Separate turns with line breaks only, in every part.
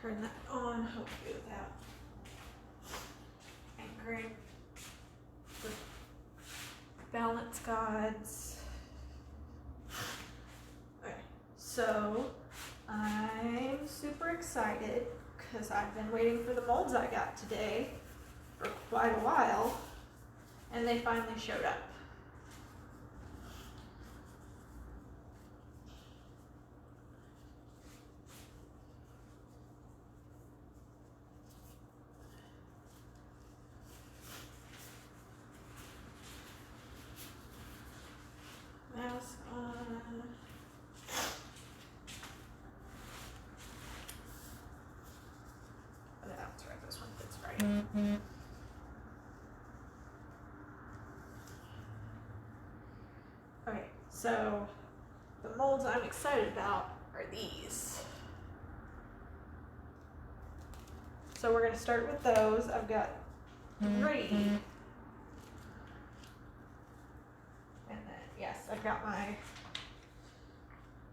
turn that on, hopefully without angering the balance gods. Okay, so I'm super excited because I've been waiting for the molds I got today for quite a while, and they finally showed up. Mask on. Oh, that's right, this one fits right. Okay, so the molds I'm excited about are these. So we're going to start with those. I've got 3. And then, yes, I've got my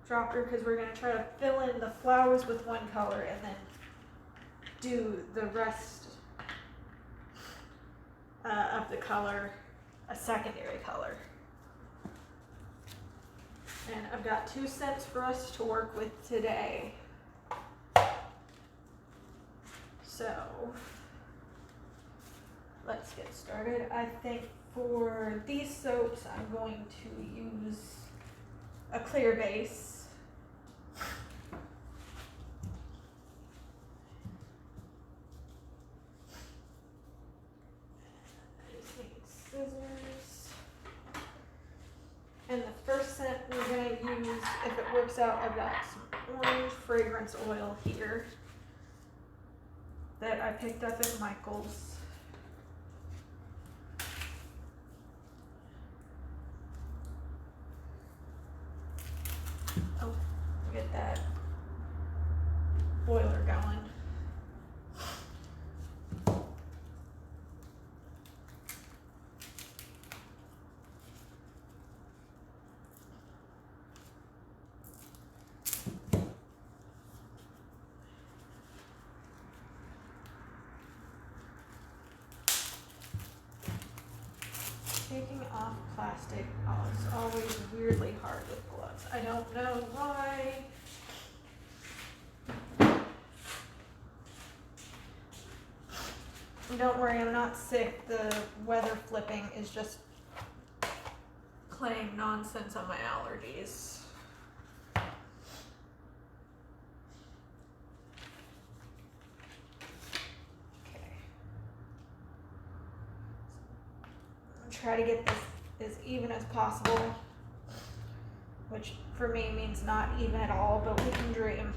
dropper because we're going to try to fill in the flowers with one color and then do the rest of the color a secondary color. And I've got 2 scents for us to work with today. So let's get started. I think for these soaps, I'm going to use a clear base. I just need scissors. And the first scent we're going to use, if it works out, I've got some orange fragrance oil here that I picked up at Michael's. Oh, get that boiler going. Taking off plastic is always weirdly hard with gloves. I don't know why. Don't worry, I'm not sick. The weather flipping is just playing nonsense on my allergies. Okay. Try to get this as even as possible, which for me means not even at all, but we can dream.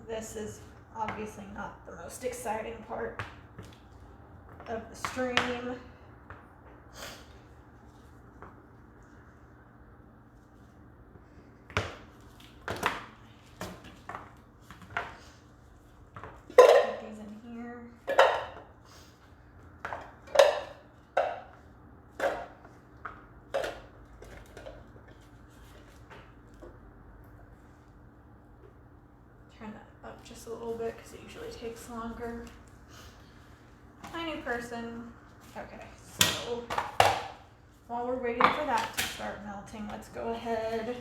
This is obviously not the most exciting part of the stream. Put these in here. Turn that up just a little bit because it usually takes longer. Hi, new person. Okay, so while we're waiting for that to start melting, let's go ahead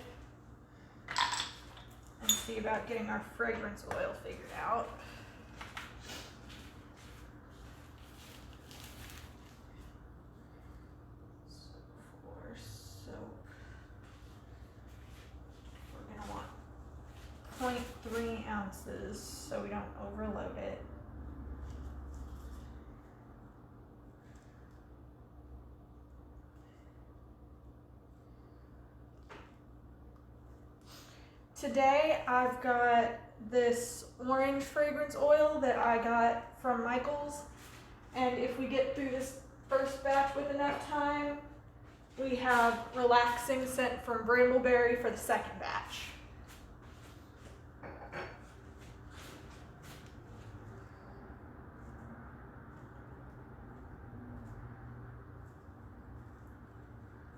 and see about getting our fragrance oil figured out. So for soap, we're going to want 0.3 ounces so we don't overload it. Today I've got this orange fragrance oil that I got from Michaels. And if we get through this first batch with enough time, we have relaxing scent from Brambleberry for the second batch.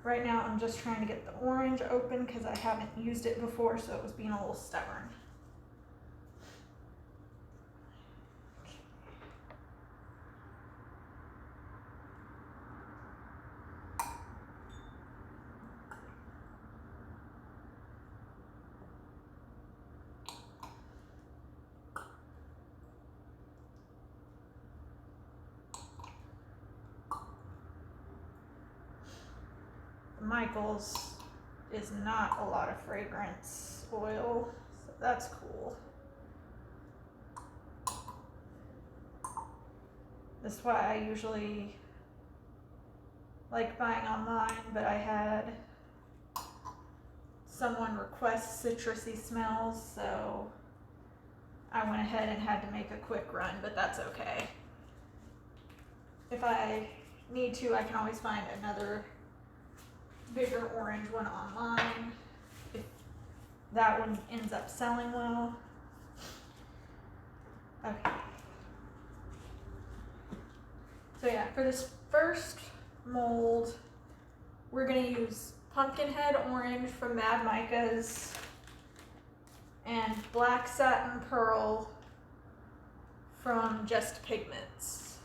Right now I'm just trying to get the orange open because I haven't used it before, so it was being a little stubborn. Michaels is not a lot of fragrance oil, so that's cool. This is why I usually like buying online, but I had someone request citrusy smells, so I went ahead and had to make a quick run, but that's okay. If I need to, I can always find another bigger orange one online if that one ends up selling well. Okay. So yeah, for this first mold, we're gonna use Pumpkinhead Orange from Mad Micas and Black Satin Pearl from Just Pigments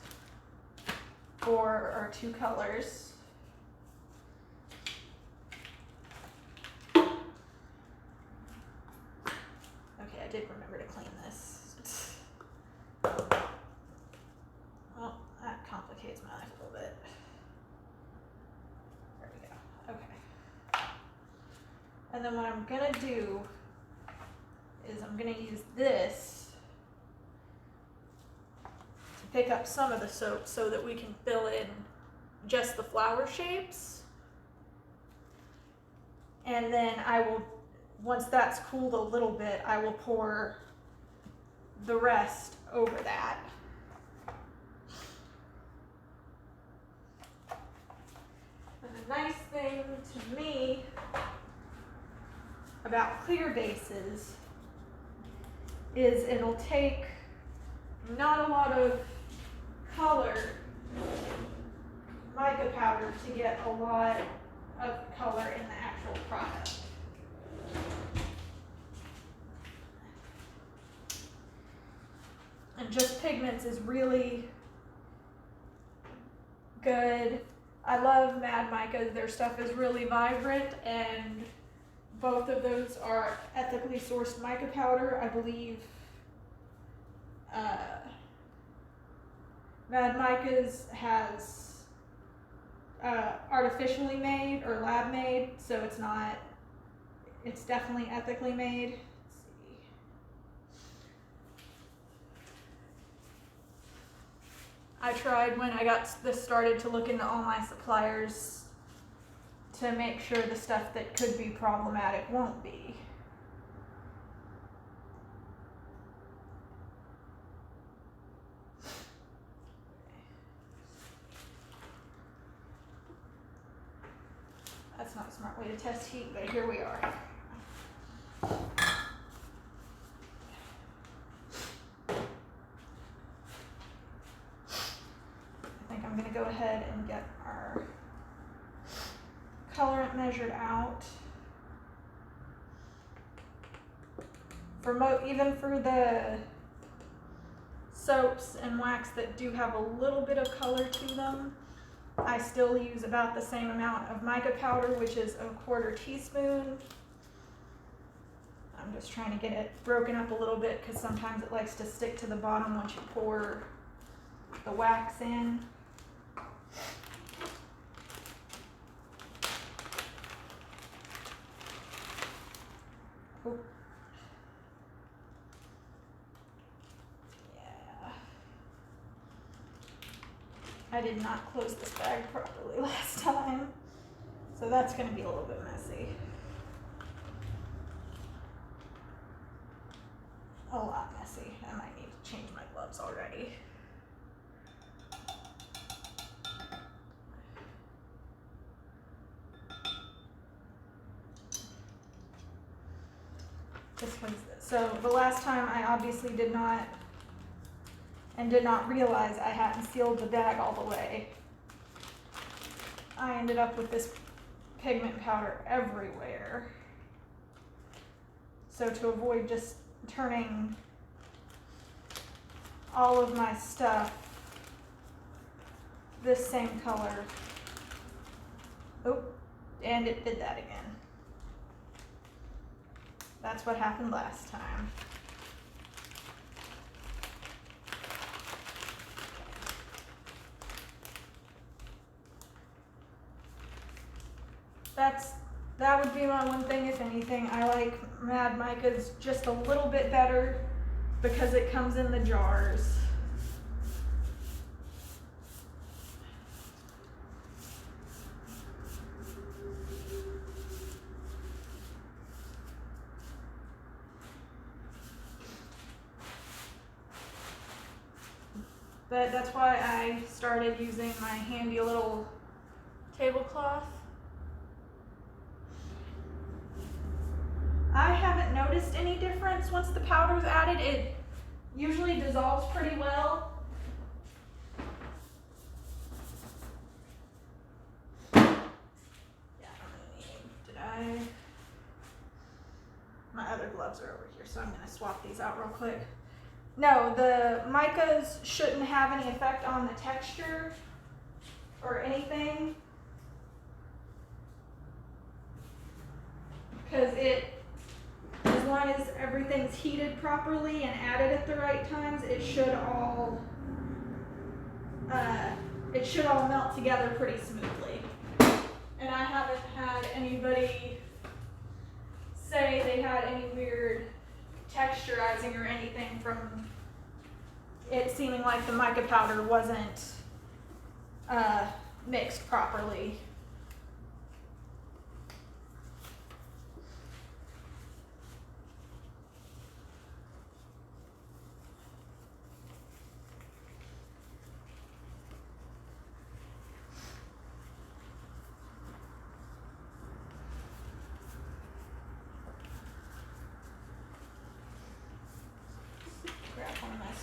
for our two colors. I did remember to clean this. Well, that complicates my life a little bit. There we go. Okay. And then what I'm gonna do is I'm gonna use this to pick up some of the soap so that we can fill in just the flower shapes. And then I will, once that's cooled a little bit, I will pour the rest over that. And the nice thing to me about clear bases is it'll take not a lot of color, mica powder, to get a lot of color in the actual product. And Just Pigments is really good. I love Mad Micas. Their stuff is really vibrant, and both of those are ethically sourced mica powder. I believe Mad Micas has artificially made or lab made, so it's not, it's definitely ethically made. I tried when I got this started to look into all my suppliers to make sure the stuff that could be problematic won't be. That's not a smart way to test heat, but here we are. I'm going to go ahead and get our colorant measured out. Even for the soaps and wax that do have a little bit of color to them, I still use about the same amount of mica powder, which is a 1/4 teaspoon. I'm just trying to get it broken up a little bit because sometimes it likes to stick to the bottom once you pour the wax in. Yeah. I did not close this bag properly last time, so that's going to be a little bit messy. a lot messy. I might need to change my gloves already. So the last time I obviously did not realize I hadn't sealed the bag all the way. I ended up with this pigment powder everywhere. So to avoid just turning all of my stuff this same color, oh, and it did that again. That's what happened last time. That would be my one thing, if anything. I like Mad Mica's just a little bit better because it comes in the jars. But that's why I started using my handy little tablecloth. I haven't noticed any difference once the powder's added. It usually dissolves pretty well. Yeah, my other gloves are over here, so I'm gonna swap these out real quick. No, the micas shouldn't have any effect on the texture or anything, because as long as everything's heated properly and added at the right times, it should all melt together pretty smoothly. And I haven't had anybody say they had any weird texturizing or anything from it seeming like the mica powder wasn't mixed properly.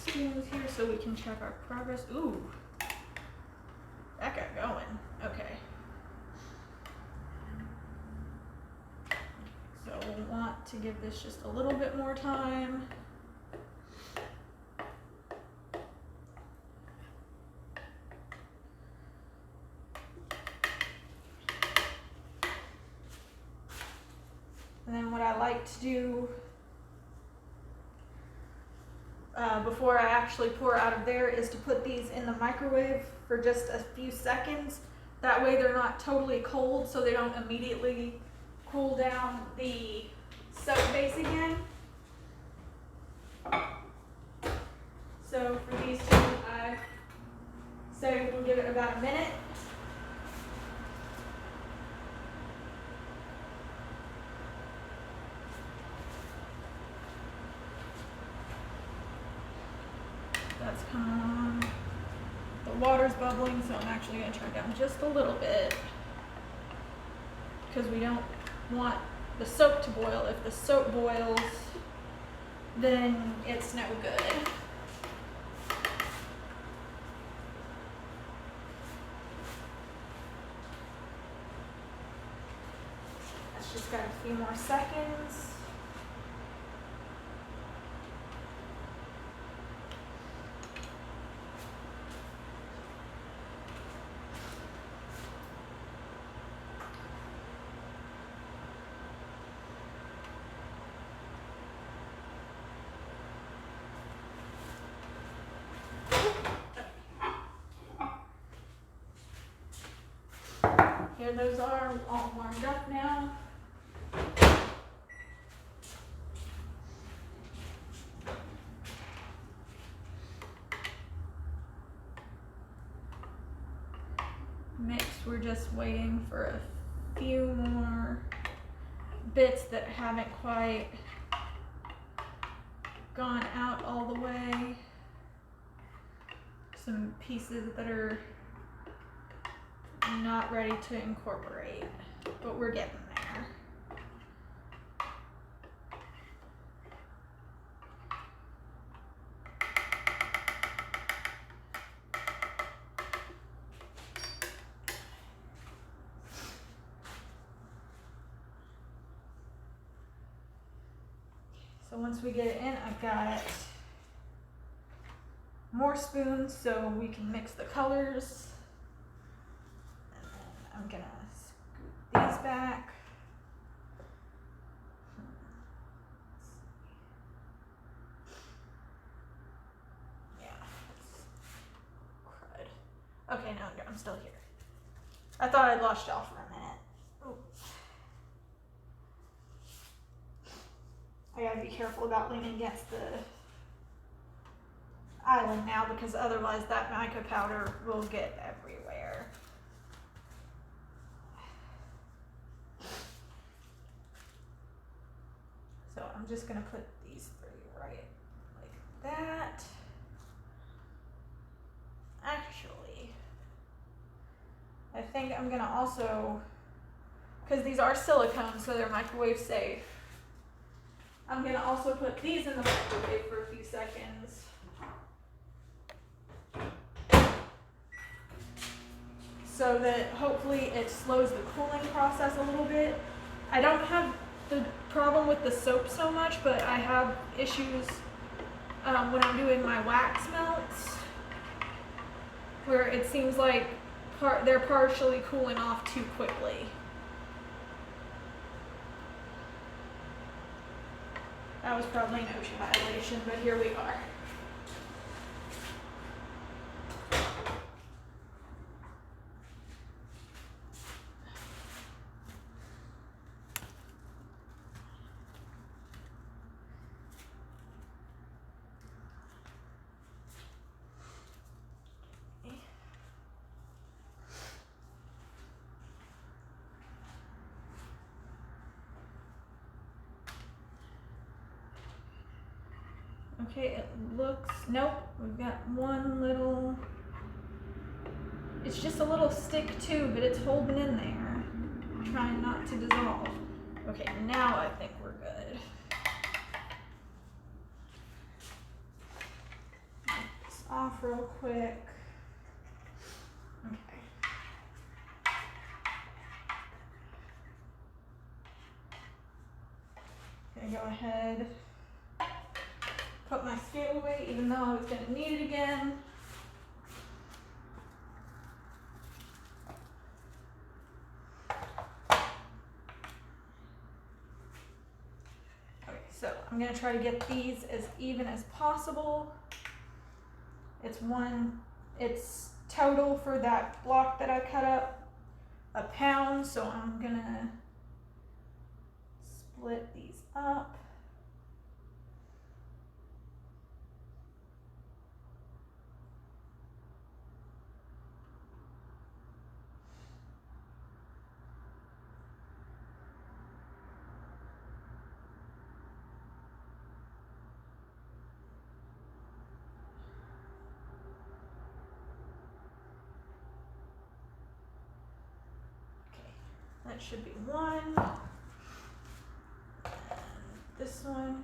Spoons here so we can check our progress. Ooh, that got going. Okay. So we want to give this just a little bit more time. And then what I like to do before I actually pour out of there is to put these in the microwave for just a few seconds. That way they're not totally cold, so they don't immediately cool down the soap base again. So for these two, I say we'll give it about a minute. That's come on. The water's bubbling, so I'm actually going to turn down just a little bit because we don't want the soap to boil. If the soap boils, then it's no good. That's just got a few more seconds. Here those are all warmed up now. Mixed, we're just waiting for a few more bits that haven't quite gone out all the way. Some pieces that are not ready to incorporate, but we're getting there. So once we get it in, I've got more spoons so we can mix the colors. And then I'm gonna scoop these back. Yeah. Crud. Okay, no, I'm still here. I thought I'd lost y'all for a minute. Ooh. I gotta be careful about leaning against the island now because otherwise that mica powder will get everywhere. So I'm just gonna put these three right like that. Actually, I think I'm gonna also, because these are silicone so they're microwave safe, I'm gonna also put these in the microwave for a few seconds. So that hopefully it slows the cooling process a little bit. I don't have the problem with the soap so much, but I have issues when I'm doing my wax melts, where it seems like they're partially cooling off too quickly. That was probably an OSHA violation, but here we are. Okay, it looks, nope, we've got one little, it's just a little stick too, but it's holding in there, trying not to dissolve. Okay, now I think we're good. Get this off real quick. Okay. Gonna go ahead, put my scale away, even though I was gonna need it again. Okay, so I'm gonna try to get these as even as possible. It's total for that block that I cut up, £1, so I'm gonna split these up. That should be one. And this one.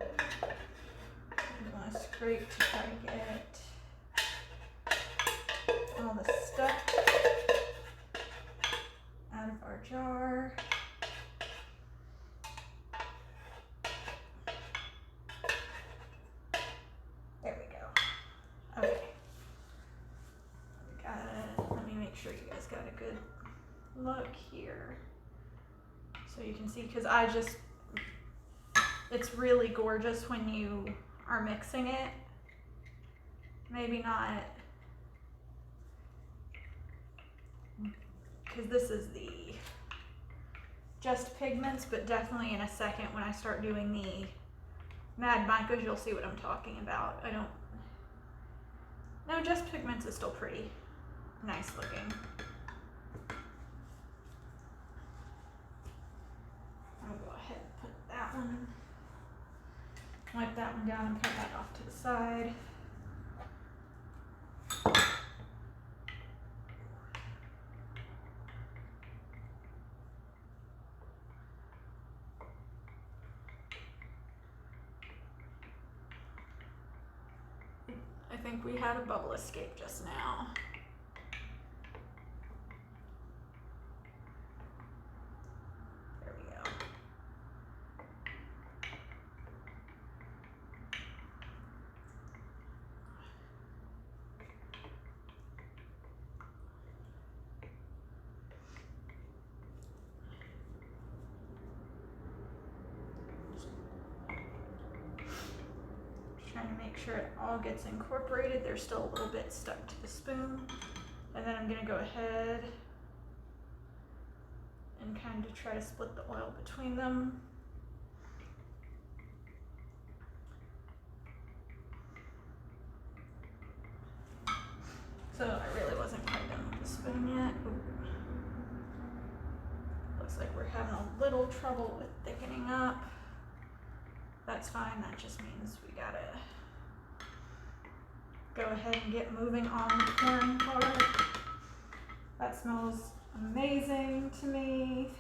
I want to scrape to try to get all the stuff out of our jar. There we go. Okay. Let me make sure you guys got a good look here. So you can see, because it's really gorgeous when you are mixing it. Maybe not, because this is the just pigments, but definitely in a second when I start doing the Mad Micas, you'll see what I'm talking about. No, Just Pigments is still pretty nice looking. I'll go ahead and put that one, wipe that one down and put that off to the side. I think we had a bubble escape just now. There we go. Trying to make sure it all gets incorporated. There's still a little bit stuck to the spoon. And then I'm gonna go ahead and kind of try to split the oil between them. So I really wasn't quite done with the spoon yet. Ooh. Looks like we're having a little trouble with thickening up. That's fine, that just means we gotta go ahead and get moving on the corn part. That smells amazing to me.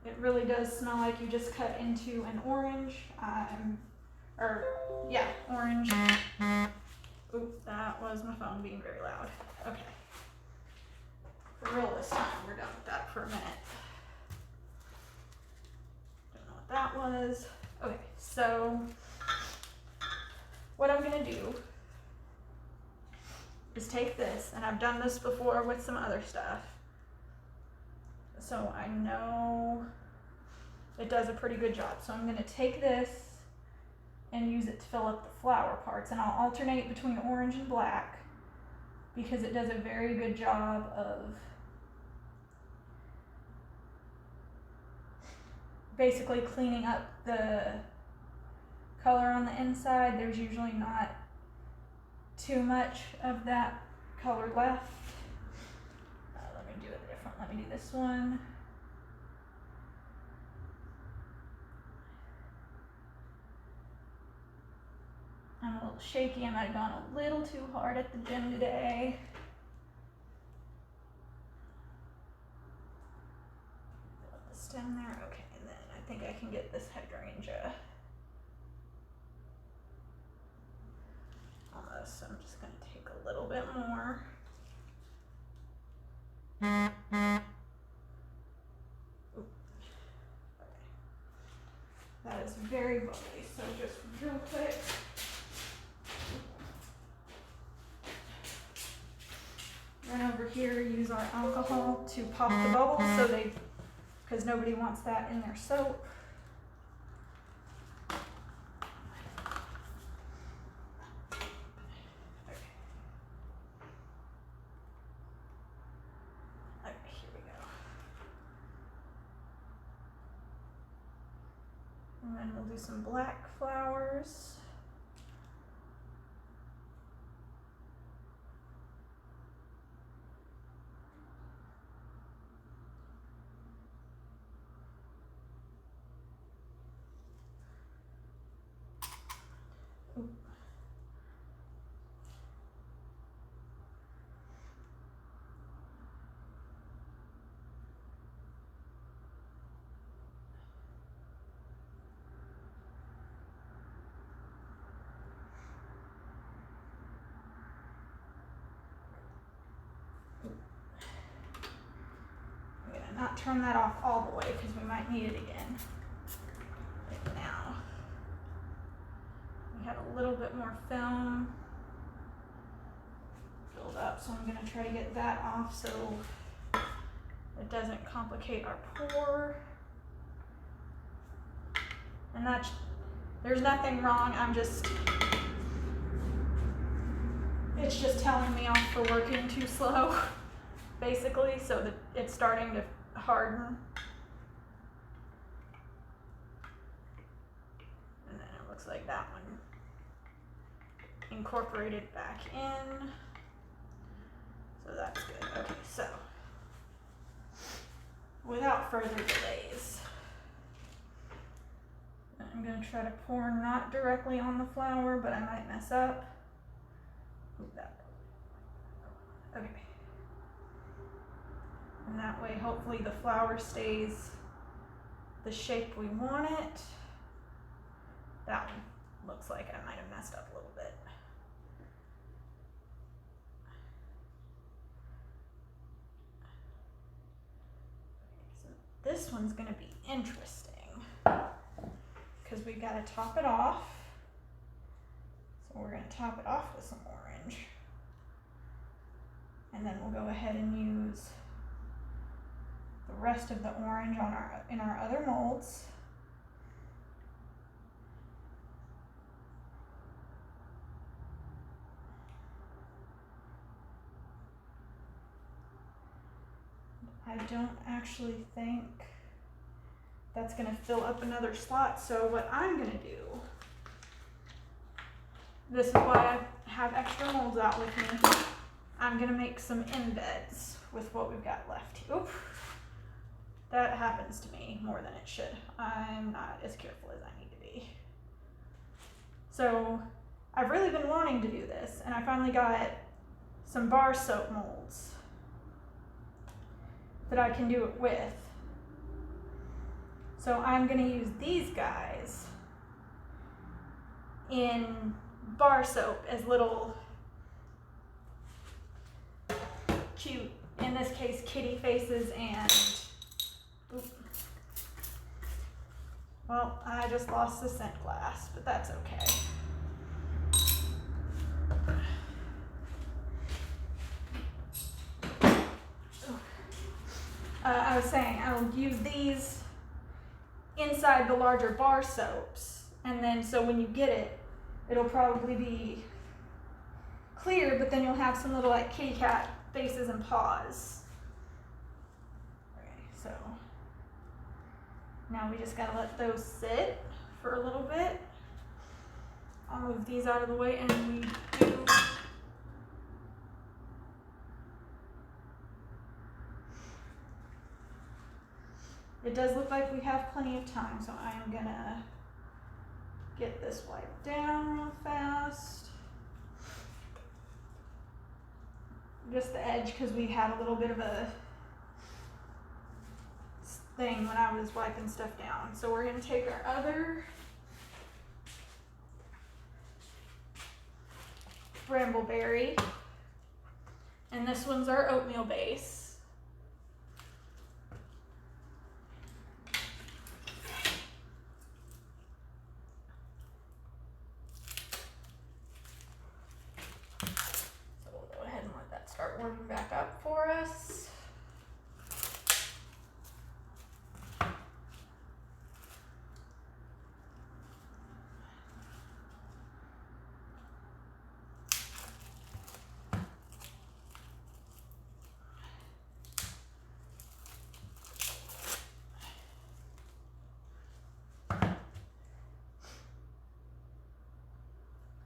It really does smell like you just cut into an orange. Orange. Oop, that was my phone being very loud. Okay. For real this time, we're done with that for a minute. Don't know what that was. Okay, so what I'm gonna do is take this, and I've done this before with some other stuff, so I know it does a pretty good job. So I'm gonna take this and use it to fill up the flower parts, and I'll alternate between orange and black because it does a very good job of basically cleaning up the color on the inside. There's usually not too much of that color left. Let me do it different. Let me do this one. I'm a little shaky. I might have gone a little too hard at the gym today. Put the stem there. Okay, and then I think I can get this hydrangea. Almost. So I'm just going to take a little bit more. Ooh. Okay. That is very bubbly, so just real quick. Run over here, use our alcohol to pop the bubbles because nobody wants that in their soap. Okay, here we go. And then we'll do some black flowers. Not turn that off all the way because we might need it again. Right now, we have a little bit more film filled up, so I'm going to try to get that off so it doesn't complicate our pour. And there's nothing wrong. It's just telling me off for working too slow, basically, so that it's starting to harden looks like that one incorporated back in. So that's good. Okay, so without further delays, I'm going to try to pour not directly on the flour, but I might mess up. Ooh, that. Okay. And that way, hopefully the flour stays the shape we want it. That one looks like I might have messed up a little bit. So this one's going to be interesting because we've got to top it off. So we're going to top it off with some orange. And then we'll go ahead and use the rest of the orange on in our other molds. I don't actually think that's going to fill up another slot, so what I'm going to do, this is why I have extra molds out with me, I'm going to make some embeds with what we've got left. Oop. That happens to me more than it should. I'm not as careful as I need to be. So I've really been wanting to do this, and I finally got some bar soap molds that I can do it with. So I'm going to use these guys in bar soap as little cute, in this case, kitty faces and, oop. Well, I just lost the scent glass, but that's okay. I was saying I'll use these inside the larger bar soaps, and then so when you get it, it'll probably be clear, but then you'll have some little like kitty cat faces and paws. Okay, so now we just gotta let those sit for a little bit. I'll move these out of the way, and we do it does look like we have plenty of time, so I'm gonna get this wiped down real fast. Just the edge, because we had a little bit of a thing when I was wiping stuff down. So we're gonna take our other Brambleberry, and this one's our oatmeal base. Start warming back up for us.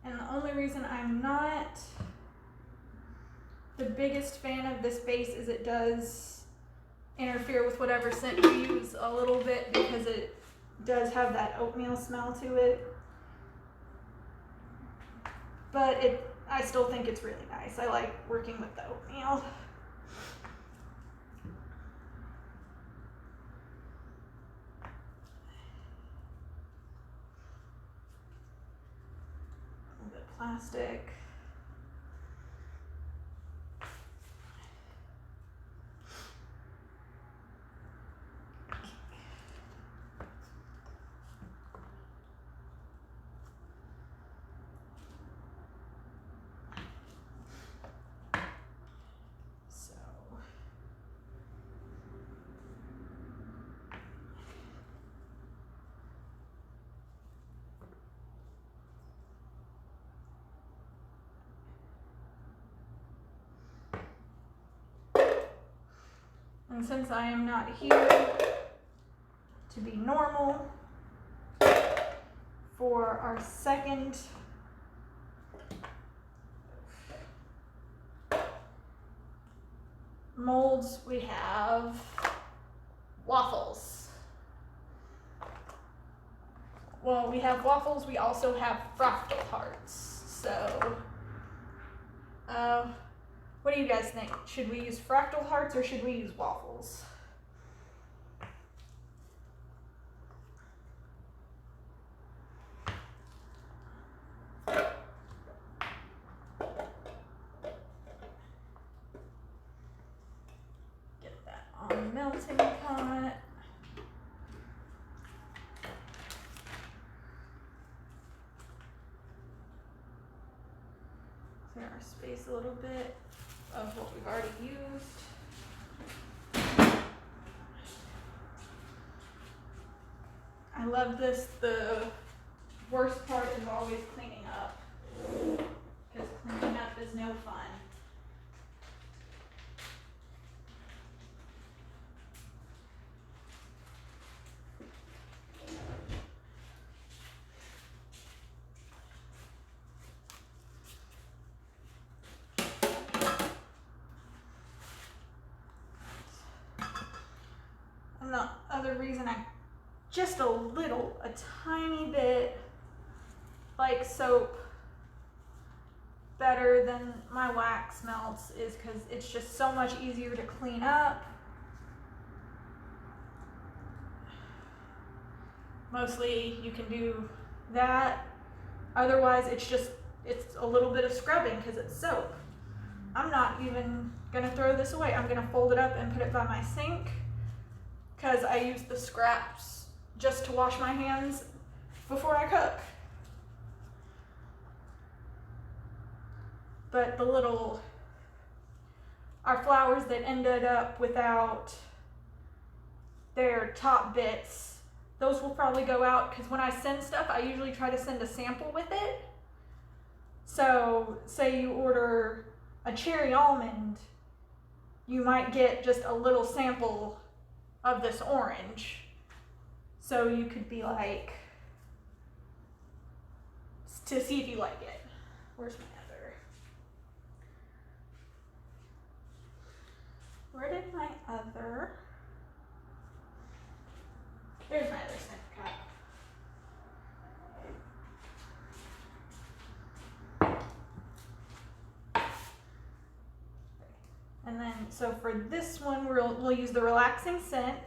And the only reason I'm not the biggest fan of this base is it does interfere with whatever scent you use a little bit, because it does have that oatmeal smell to it. But I still think it's really nice. I like working with the oatmeal. A little bit of plastic. And since I am not here to be normal for our second molds, we have waffles. Well, we have waffles, we also have fractal hearts. So, what do you guys think? Should we use fractal hearts or should we use waffles? Get that on melting pot. Clear our space a little bit of what we've already used. I love this. The worst part is always cleaning up, because cleaning up is no fun. And the other reason I just a tiny bit like soap better than my wax melts is because it's just so much easier to clean up. Mostly you can do that. Otherwise it's a little bit of scrubbing because it's soap. I'm not even gonna throw this away. I'm gonna fold it up and put it by my sink because I use the scraps just to wash my hands before I cook. But our flowers that ended up without their top bits, those will probably go out because when I send stuff, I usually try to send a sample with it. So say you order a cherry almond, you might get just a little sample of this orange. So you could be like, to see if you like it. Where's my other? Where did my other? There's my other snip cup. And then, so for this one, we'll use the relaxing scent.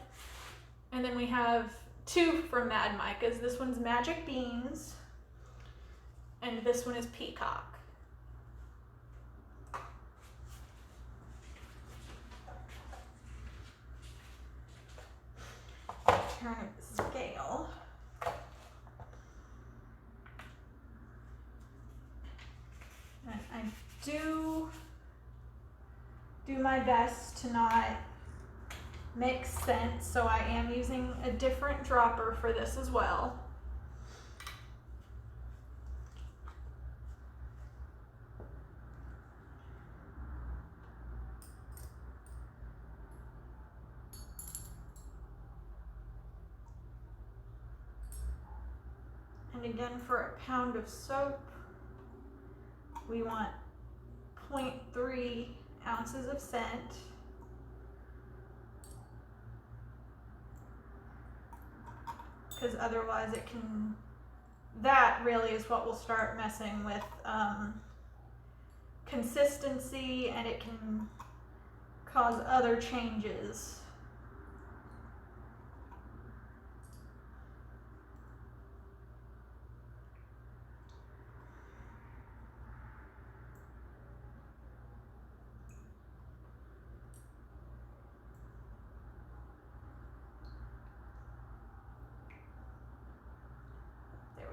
And then we have two from Mad Micas. This one's Magic Beans, and this one is Peacock. Turn up the scale. And I do my best to not mix scents, so I am using a different dropper for this as well. And again, for a pound of soap, we want 0.3 ounces of scent. Because otherwise that really is what will start messing with consistency, and it can cause other changes.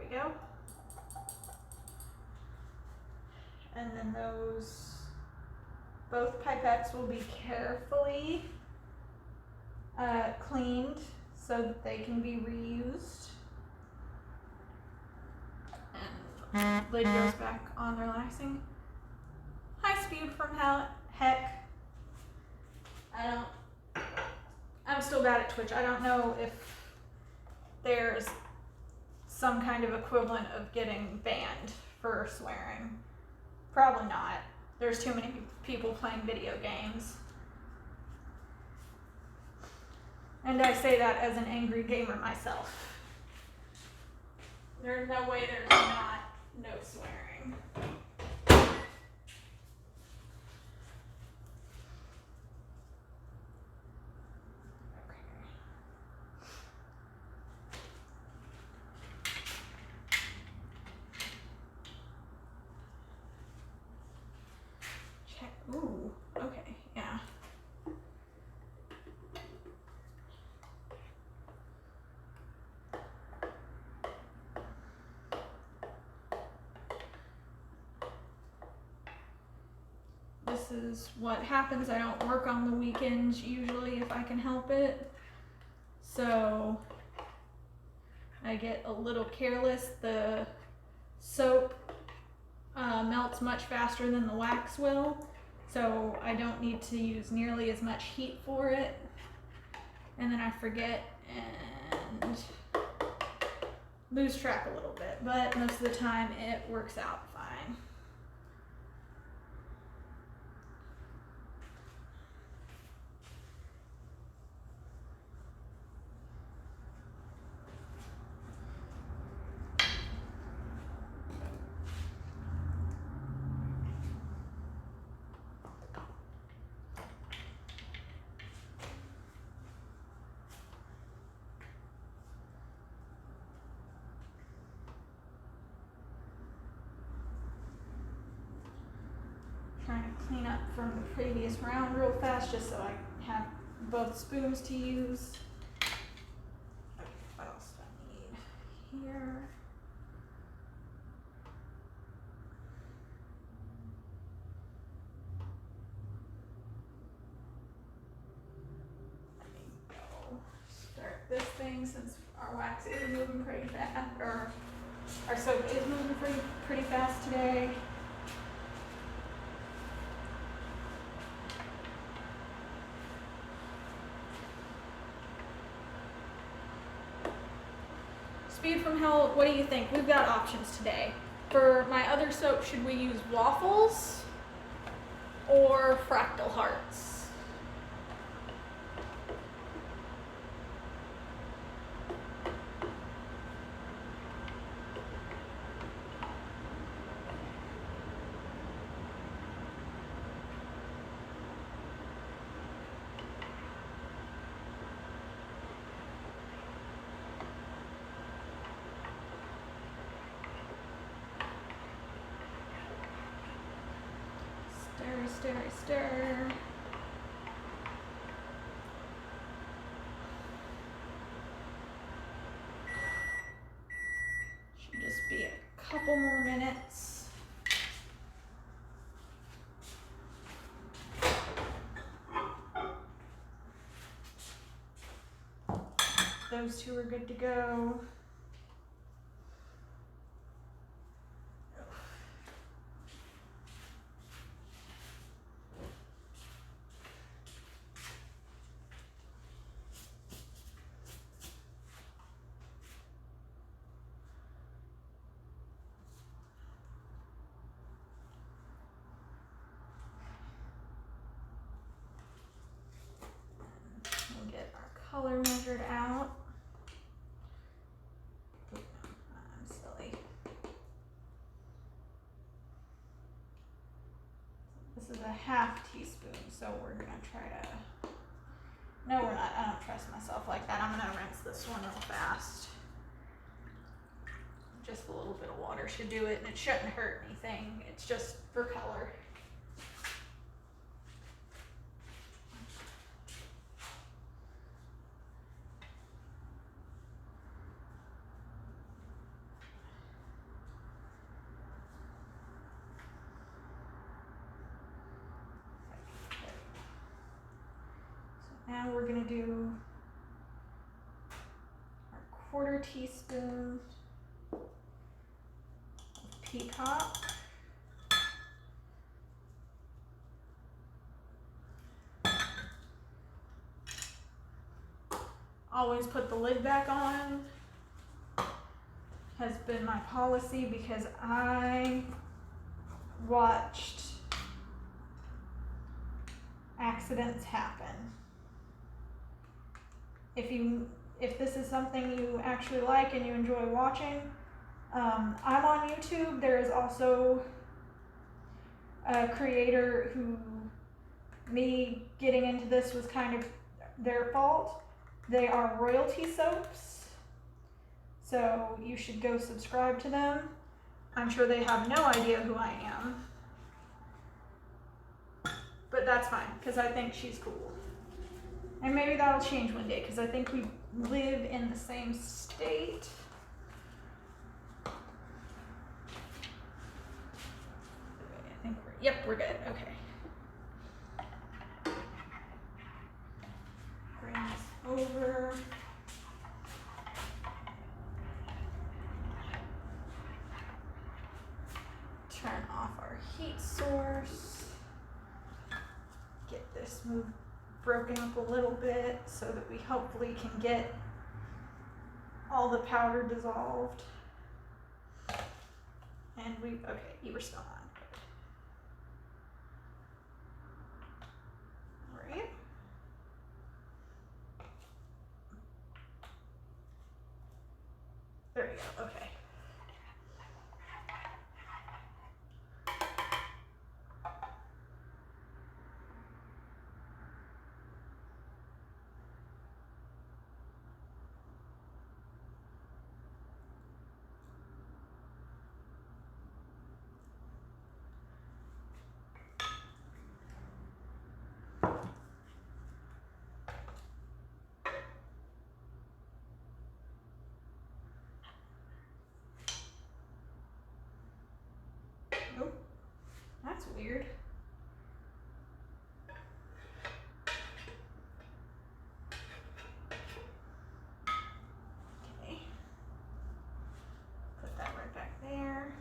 Go. And then both pipettes will be carefully cleaned so that they can be reused. And lid goes back on the relaxing. Hi Speed from Heck. I'm still bad at Twitch. I don't know if there's some kind of equivalent of getting banned for swearing. Probably not. There's too many people playing video games. And I say that as an angry gamer myself. There's no way there's not no swearing. Ooh, okay, yeah. This is what happens. I don't work on the weekends usually if I can help it. So I get a little careless. The soap melts much faster than the wax will. So I don't need to use nearly as much heat for it. And then I forget and lose track a little bit, but most of the time it works out fine. Trying to clean up from the previous round real fast just so I have both spoons to use. Okay, what else do I need here? Let me go start this thing since our wax is moving pretty fast, or our soap is moving pretty fast today. Speed from Hell, what do you think? We've got options today. For my other soap, should we use waffles or fractal hearts? Stir. Should just be a couple more minutes. Those two are good to go. We'll get our color measured out. I'm silly. This is a half teaspoon, so we're gonna try to, no we're not, I don't trust myself like that. I'm gonna rinse this one real fast. Just a little bit of water should do it, and it shouldn't hurt anything. It's just for color. Now we're gonna do our 1/4 teaspoon of Peacock. Always put the lid back on. has been my policy because I watched accidents happen. If this is something you actually like and you enjoy watching, I'm on YouTube. There is also a creator who, me getting into this was kind of their fault. They are Royalty Soaps, so you should go subscribe to them. I'm sure they have no idea who I am, but that's fine because I think she's cool. And maybe that'll change one day because I think we live in the same state. I think we're good. Okay. Bring this over. Turn off our heat source. Get this broken up a little bit so that we hopefully can get all the powder dissolved. And okay, you were still on. Right? There we go, okay. Nope, that's weird. Okay, put that right back there.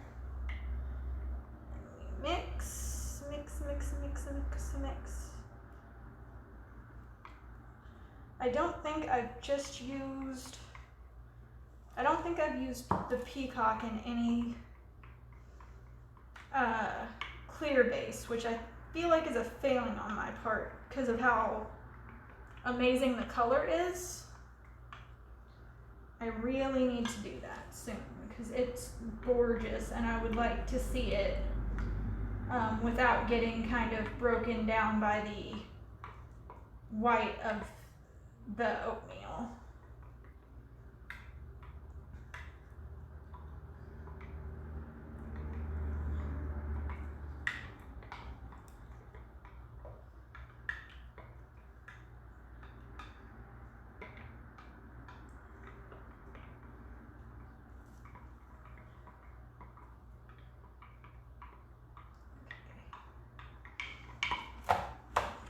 And we mix, mix, mix, mix, mix, mix. I don't think I've used the Peacock in any clear base, which I feel like is a failing on my part because of how amazing the color is. I really need to do that soon because it's gorgeous and I would like to see it without getting kind of broken down by the white of the oatmeal.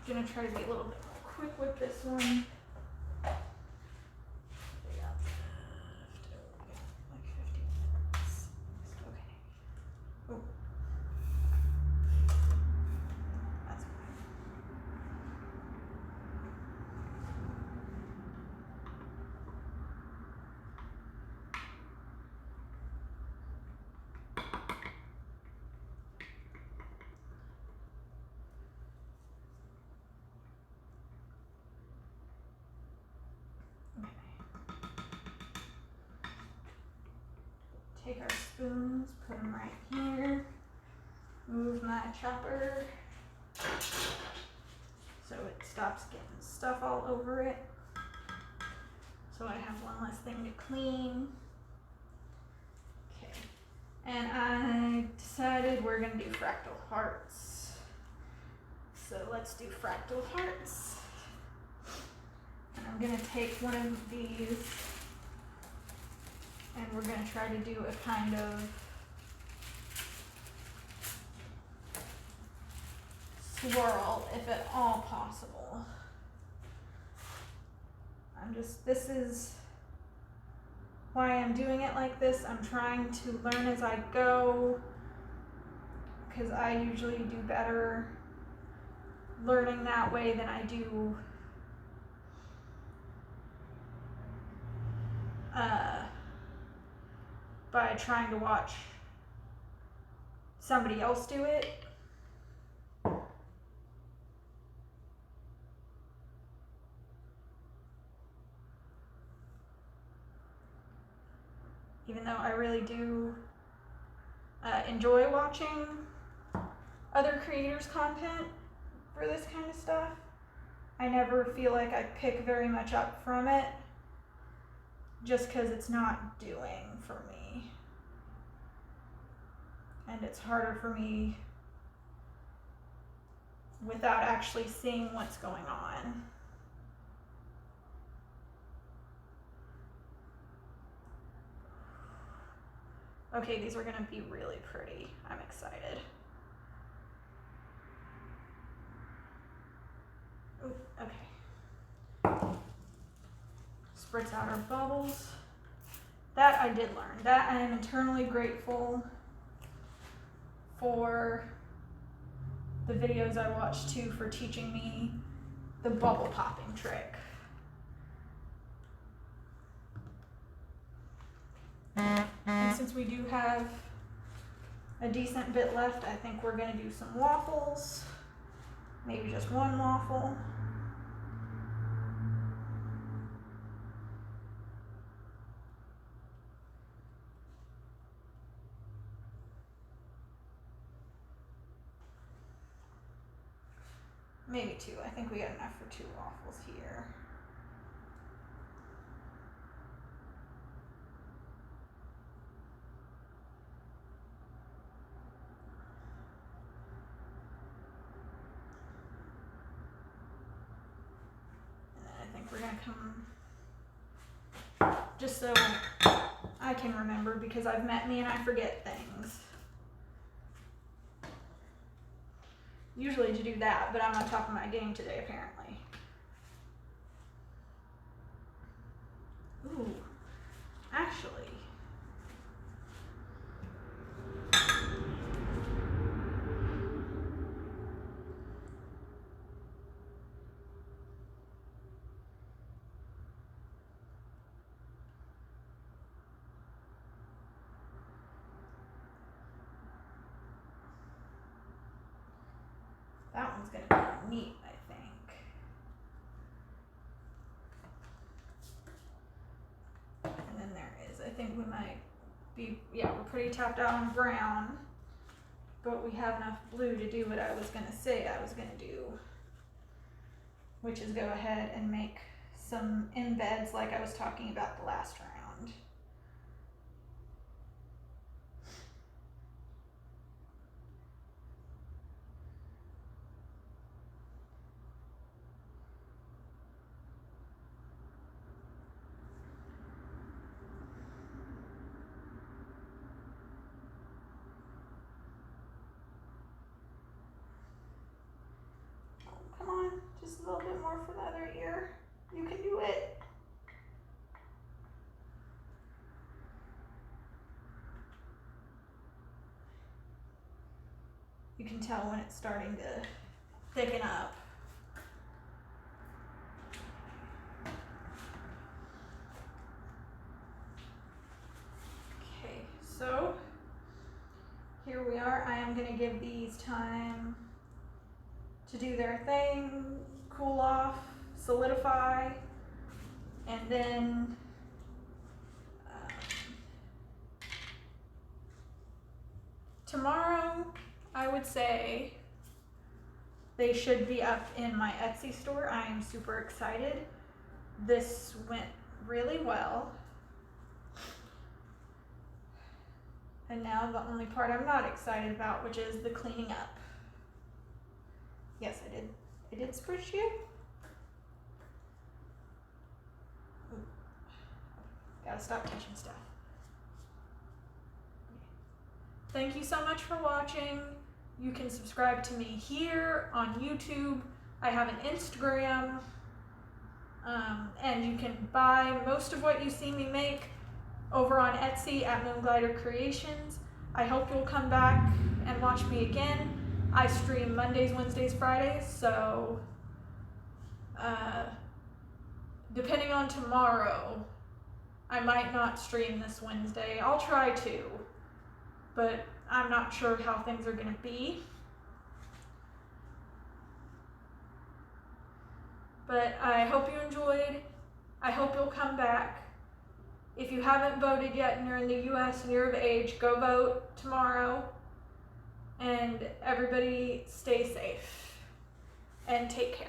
I'm gonna try to be a little bit more quick with this one. Take our spoons, put them right here, move my chopper so it stops getting stuff all over it, so I have one less thing to clean. Okay, and I decided we're gonna do fractal hearts, so let's do fractal hearts. And I'm gonna take one of these and we're going to try to do a kind of swirl if at all possible. This is why I'm doing it like this. I'm trying to learn as I go because I usually do better learning that way than I do by trying to watch somebody else do it. Even though I really do enjoy watching other creators' content for this kind of stuff, I never feel like I pick very much up from it just because it's not doing for me. And it's harder for me without actually seeing what's going on. Okay, these are gonna be really pretty. I'm excited. Ooh, okay. Spritz out our bubbles. That I did learn. That I am eternally grateful for the videos I watched too for teaching me the bubble popping trick. And since we do have a decent bit left, I think we're gonna do some waffles. Maybe just one waffle. Maybe two. I think we got enough for 2 waffles here. And then I think we're gonna come, just so I can remember, because I've met me and I forget things. Usually to do that, but I'm on top of my game today apparently. Ooh, actually. That one's gonna be neat, I think. And then there is, I think we might be, yeah, we're pretty tapped out on brown, but we have enough blue to do what I was gonna say I was gonna do, which is go ahead and make some embeds like I was talking about the last round. Come on, just a little bit more for the other ear. You can do it. You can tell when it's starting to thicken up. Okay, so here we are. I am gonna give these time to do their thing, cool off, solidify, and then tomorrow I would say they should be up in my Etsy store. I am super excited. This went really well. And now the only part I'm not excited about, which is the cleaning up. Yes, I did spritz you. Ooh. Gotta stop touching stuff. Thank you so much for watching. You can subscribe to me here on YouTube. I have an Instagram, and you can buy most of what you see me make over on Etsy at Moonglider Creations. I hope you'll come back and watch me again. I stream Mondays, Wednesdays, Fridays, so depending on tomorrow, I might not stream this Wednesday. I'll try to, but I'm not sure how things are going to be. But I hope you enjoyed. I hope you'll come back. If you haven't voted yet and you're in the US and you're of age, go vote tomorrow. And everybody stay safe and take care.